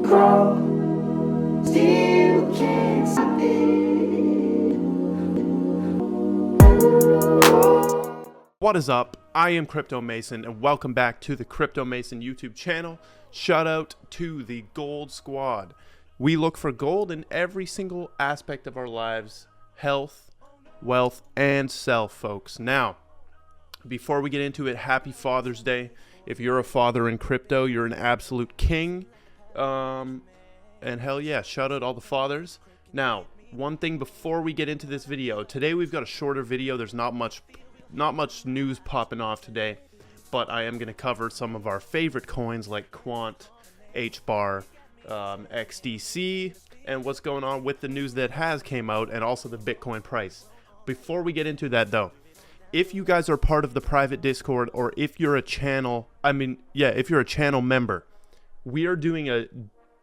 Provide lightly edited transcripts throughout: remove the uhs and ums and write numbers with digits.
grow, still can't stop it. What is up? I am Crypto Mason and welcome back to the Crypto Mason YouTube channel. Shout out to the Gold Squad. We look for gold in every single aspect of our lives: health, wealth, and self, folks. Now, before we get into it, happy Father's Day. If you're a father in crypto, you're an absolute king. And hell yeah, shout out all the fathers. Now, one thing before we get into this video, today we've got a shorter video. There's not much news popping off today, but I am going to cover some of our favorite coins like Quant, Hbar, XDC, and what's going on with the news that has came out, and also the Bitcoin price. Before we get into that though, if you guys are part of the private Discord, or if you're a channel, if you're a channel member, we are doing a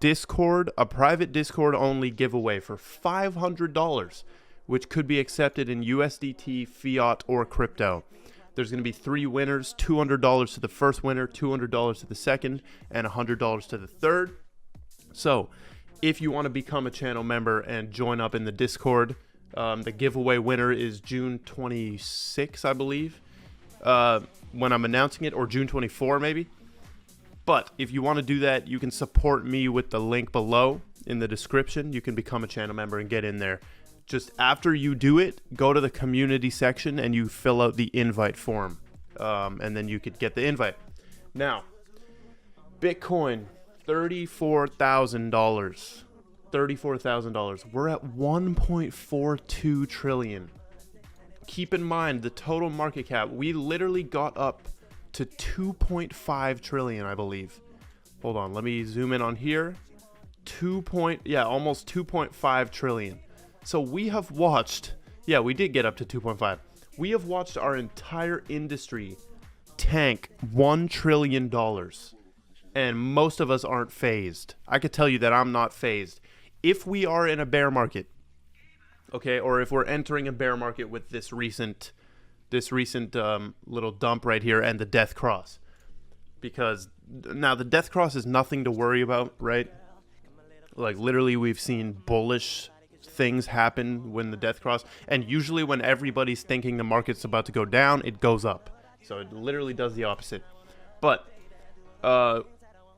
private Discord only giveaway for $500, which could be accepted in USDT, fiat, or crypto. There's going to be 3 winners: $200 to the first winner, $200 to the second, and $100 to the third. So if you want to become a channel member and join up in the Discord, the giveaway winner is June 26, I believe, when I'm announcing it, or June 24 maybe. But if you want to do that, you can support me with the link below in the description. You can become a channel member and get in there. Just after you do it, go to the community section and you fill out the invite form, and then you could get the invite. Now, Bitcoin, $34,000. $34,000. We're at 1.42 trillion. Keep in mind the total market cap. We literally got up to 2.5 trillion, I believe. Hold on, let me zoom in on here. Almost 2.5 trillion. So we have watched, we did get up to 2.5. We have watched our entire industry tank $1 trillion. And most of us aren't phased. I could tell you that I'm not phased. If we are in a bear market, okay, or if we're entering a bear market with this recent little dump right here and the death cross, because now the death cross is nothing to worry about, right? Like literally we've seen bullish things happen when the death cross, and usually when everybody's thinking the market's about to go down, it goes up. So it literally does the opposite. But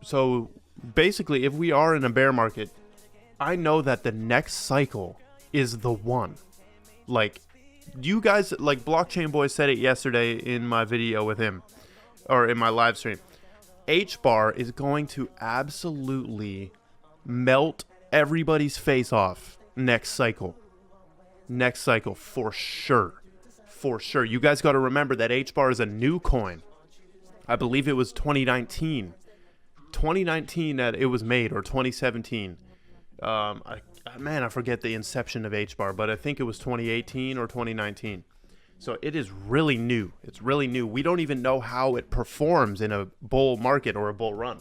so basically, if we are in a bear market, I know that the next cycle is the one. Like, you guys, like Blockchain Boy said it yesterday in my video with him, or in my live stream. Hbar is going to absolutely melt everybody's face off next cycle. Next cycle, for sure. For sure. You guys got to remember that Hbar is a new coin. I believe it was 2019 that it was made, or 2017. I forget the inception of Hbar, but I think it was 2018 or 2019. So it is really new. It's really new. We don't even know how it performs in a bull market or a bull run.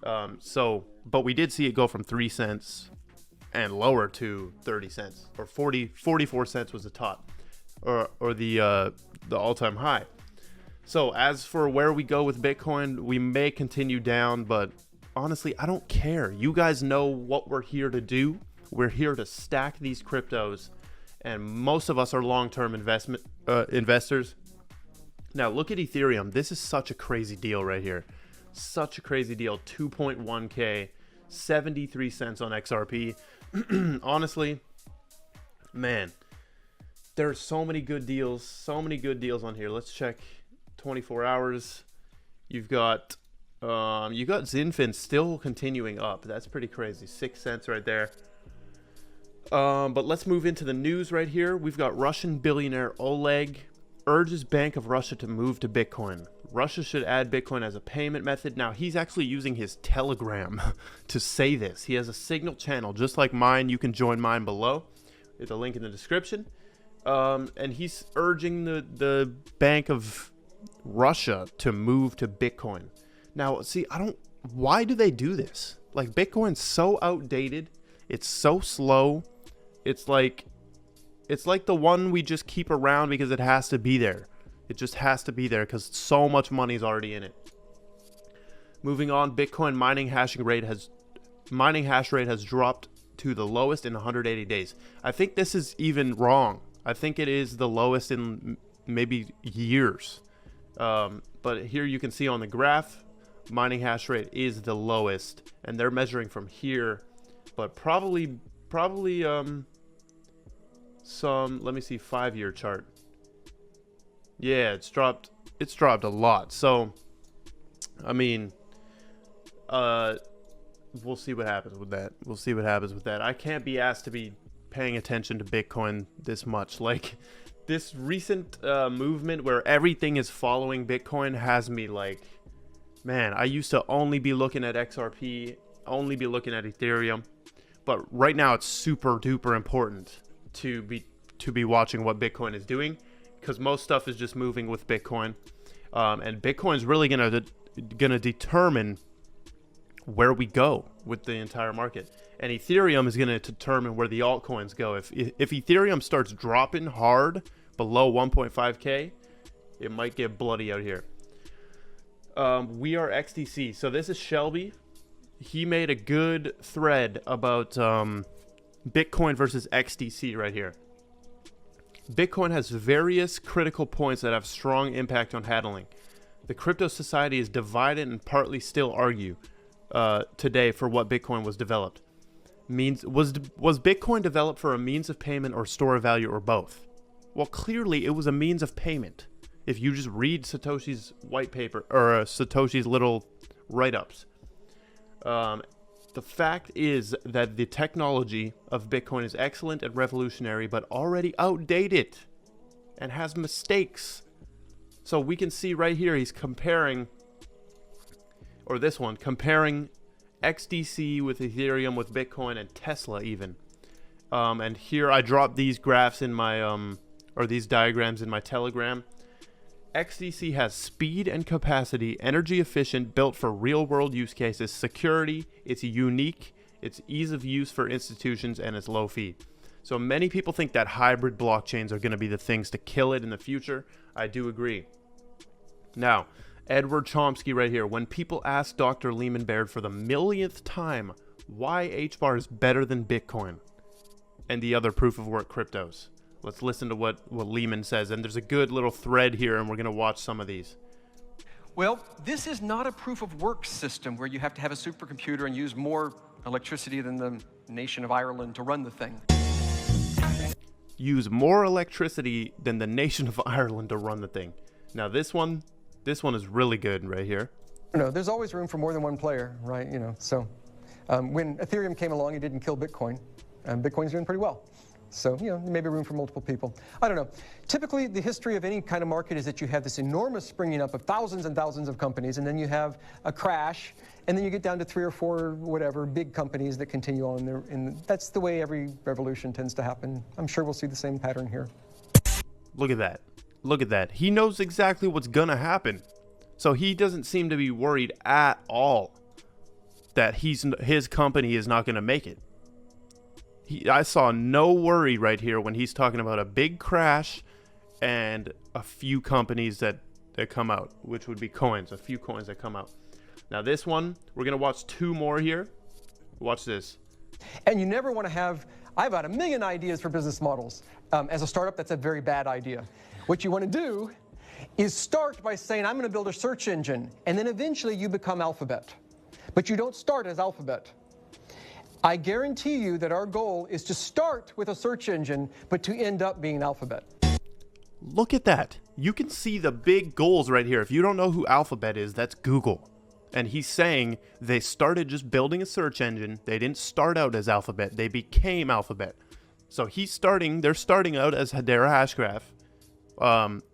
But we did see it go from 3 cents and lower to 30 cents, or 44 cents was the top, or the all-time high. So as for where we go with Bitcoin, we may continue down, but honestly, I don't care. You guys know what we're here to do. We're here to stack these cryptos, and most of us are long-term investors. Now, look at Ethereum. This is such a crazy deal right here. Such a crazy deal. 2.1K, 73 cents on XRP. Honestly, man, there are so many good deals on here. Let's check 24 hours. You got Xinfin still continuing up. That's pretty crazy. 6 cents right there. But let's move into the news right here. We've got Russian billionaire Oleg urges Bank of Russia to move to Bitcoin. Russia should add Bitcoin as a payment method. Now, he's actually using his Telegram to say this. He has a Signal channel just like mine. You can join mine below. There's a link in the description. And he's urging the Bank of Russia to move to Bitcoin. Now, see, why do they do this? Like, Bitcoin's so outdated. It's so slow. It's like the one we just keep around because it has to be there. It just has to be there because so much money is already in it. Moving on, Bitcoin mining hashing rate has mining hash rate has dropped to the lowest in 180 days. I think this is even wrong. I think it is the lowest in maybe years. But here you can see on the graph, mining hash rate is the lowest, and they're measuring from here, but probably some, let me see, 5-year chart. Yeah, it's dropped a lot. So I mean, we'll see what happens with that. I can't be asked to be paying attention to Bitcoin this much. Like, this recent movement where everything is following Bitcoin has me like, man, I used to only be looking at XRP, only be looking at Ethereum, but right now it's super duper important to be watching what Bitcoin is doing, because most stuff is just moving with Bitcoin, and Bitcoin is really gonna determine where we go with the entire market, and Ethereum is gonna determine where the altcoins go. If Ethereum starts dropping hard below 1.5k, it might get bloody out here. We are XDC. So this is Shelby. He made a good thread about Bitcoin versus XDC right here. Bitcoin has various critical points that have strong impact on handling. The crypto society is divided and partly still argue today for what Bitcoin was developed. Was Bitcoin developed for a means of payment or store of value, or both? Well, clearly it was a means of payment. If you just read Satoshi's white paper, or Satoshi's little write-ups. The fact is that the technology of Bitcoin is excellent and revolutionary, but already outdated and has mistakes. So we can see right here, he's comparing, or this one, comparing XDC with Ethereum, with Bitcoin, and Tesla even. And here I dropped these graphs in my, or these diagrams in my Telegram. XDC has speed and capacity, energy efficient, built for real world use cases, security, it's unique, it's ease of use for institutions, and it's low fee. So many people think that hybrid blockchains are going to be the things to kill it in the future. I do agree. Now, Edward Chomsky right here. When people ask Dr. Lehman Baird for the millionth time why Hbar is better than Bitcoin and the other proof of work cryptos, let's listen to what Lehman says. And there's a good little thread here, and we're going to watch some of these. Well, this is not a proof of work system where you have to have a supercomputer and use more electricity than the nation of Ireland to run the thing. Use more electricity than the nation of Ireland to run the thing. Now this one is really good right here. No, there's always room for more than one player, right? So when Ethereum came along, it didn't kill Bitcoin, and Bitcoin's doing pretty well. So, maybe room for multiple people. I don't know. Typically, the history of any kind of market is that you have this enormous springing up of thousands and thousands of companies, and then you have a crash, and then you get down to 3 or 4, whatever, big companies that continue on there. And that's the way every revolution tends to happen. I'm sure we'll see the same pattern here. Look at that. Look at that. He knows exactly what's gonna happen. So he doesn't seem to be worried at all that his company is not gonna make it. I saw no worry right here when he's talking about a big crash and a few companies that come out, which would be coins, a few coins that come out. Now this one, we're going to watch 2 more here. Watch this. And you never want to have, I have about 1 million ideas for business models. As a startup, that's a very bad idea. What you want to do is start by saying, I'm going to build a search engine, and then eventually you become Alphabet. But you don't start as Alphabet. I guarantee you that our goal is to start with a search engine, but to end up being Alphabet. Look at that. You can see the big goals right here. If you don't know who Alphabet is, that's Google. And he's saying they started just building a search engine. They didn't start out as Alphabet. They became Alphabet. So they're starting out as Hedera Hashgraph,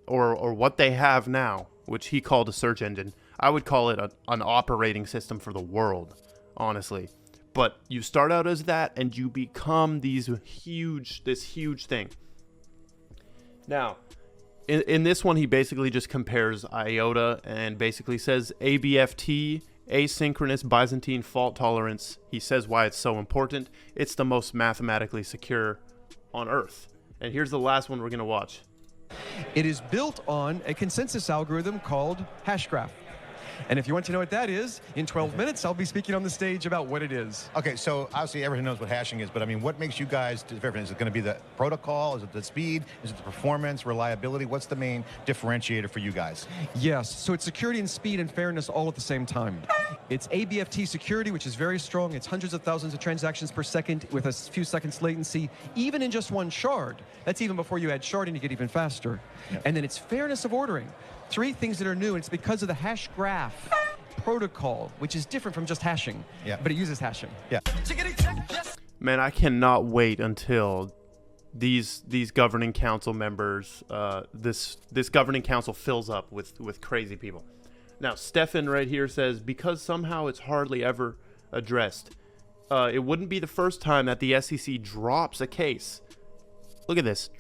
or what they have now, which he called a search engine. I would call it an operating system for the world, honestly. But you start out as that, and you become this huge thing. Now, in this one, he basically just compares IOTA and basically says ABFT, asynchronous Byzantine fault tolerance. He says why it's so important. It's the most mathematically secure on Earth. And here's the last one we're going to watch. It is built on a consensus algorithm called Hashgraph. And if you want to know what that is, in 12 minutes, I'll be speaking on the stage about what it is. Okay, so obviously everyone knows what hashing is, but I mean, what makes you guys different? Is it going to be the protocol? Is it the speed? Is it the performance, reliability? What's the main differentiator for you guys? Yes, so it's security and speed and fairness all at the same time. It's ABFT security, which is very strong. It's hundreds of thousands of transactions per second with a few seconds latency, even in just one shard. That's even before you add sharding, you get even faster. Yeah. And then it's fairness of ordering. Three things that are new, and it's because of the hash graph protocol, which is different from just hashing, but it uses hashing. Yeah. Man, I cannot wait until these governing council members, this governing council fills up with crazy people. Now, Stefan right here says, because somehow it's hardly ever addressed, it wouldn't be the first time that the SEC drops a case. Look at this.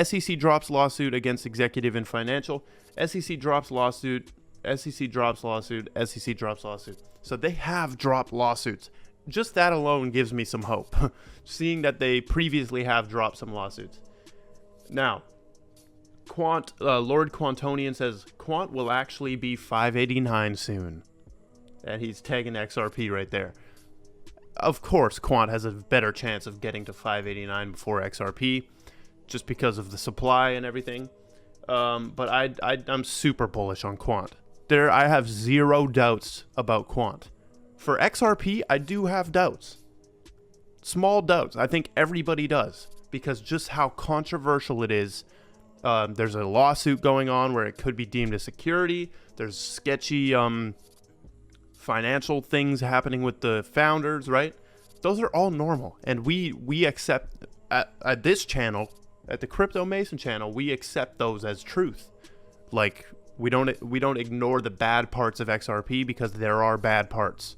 SEC drops lawsuit against executive and financial. SEC drops lawsuit. SEC drops lawsuit. SEC drops lawsuit. So they have dropped lawsuits. Just that alone gives me some hope, seeing that they previously have dropped some lawsuits. Now, Lord Quantonian says Quant will actually be 589 soon, and he's tagging XRP right there. Of course, Quant has a better chance of getting to 589 before XRP, just because of the supply and everything. But I'm super bullish on Quant. I have zero doubts about Quant. For XRP, I do have doubts. Small doubts. I think everybody does, because just how controversial it is. There's a lawsuit going on where it could be deemed a security. There's sketchy financial things happening with the founders, right? Those are all normal, and we accept at this channel, at the Crypto Mason channel, we accept those as truth. Like, we don't ignore the bad parts of XRP, because there are bad parts.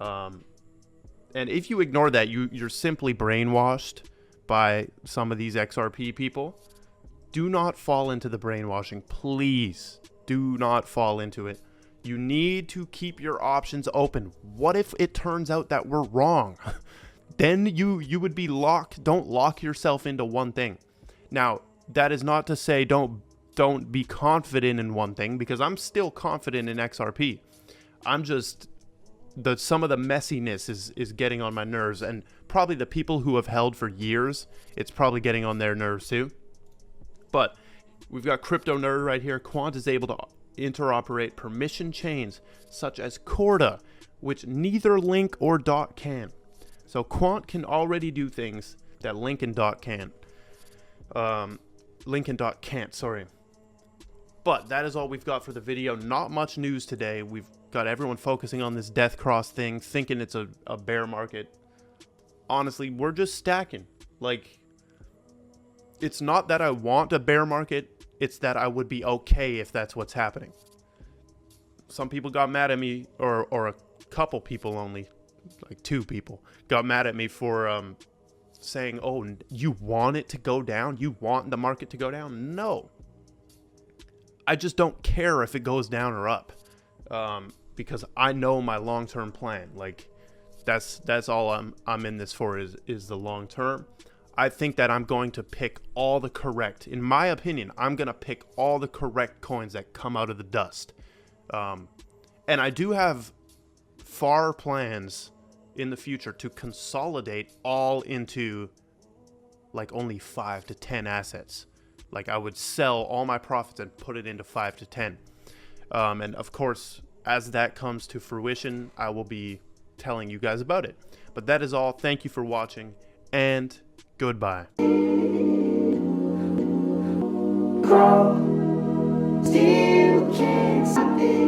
And if you ignore that, you're simply brainwashed by some of these XRP people. Do not fall into the brainwashing. Please do not fall into it. You need to keep your options open. What if it turns out that we're wrong? Then you would be locked. Don't lock yourself into one thing. Now, that is not to say don't be confident in one thing, because I'm still confident in XRP. I'm just some of the messiness is getting on my nerves, and probably the people who have held for years, it's probably getting on their nerves too. But we've got Crypto Nerd right here. Quant is able to interoperate permission chains such as Corda, which neither Link or Dot can. So Quant can already do things that Link and Dot can. Link and Dot can't, sorry. But that is all we've got for the video. Not much news today. We've got everyone focusing on this Death Cross thing, thinking it's a bear market. Honestly, we're just stacking. Like, it's not that I want a bear market, it's that I would be okay if that's what's happening. Some people got mad at me, or a couple people only, like 2 people, got mad at me for saying, oh, you want it to go down? You want the market to go down? No. I just don't care if it goes down or up, because I know my long-term plan. Like, that's all I'm in this for, is the long term. I think that I'm going to pick all the correct, in my opinion, I'm going to pick all the correct coins that come out of the dust. And I do have far plans in the future to consolidate all into like only 5 to 10 assets. Like, I would sell all my profits and put it into 5 to 10. And of course, as that comes to fruition, I will be telling you guys about it. But that is all. Thank you for watching, and goodbye. Grow, still can't stop it.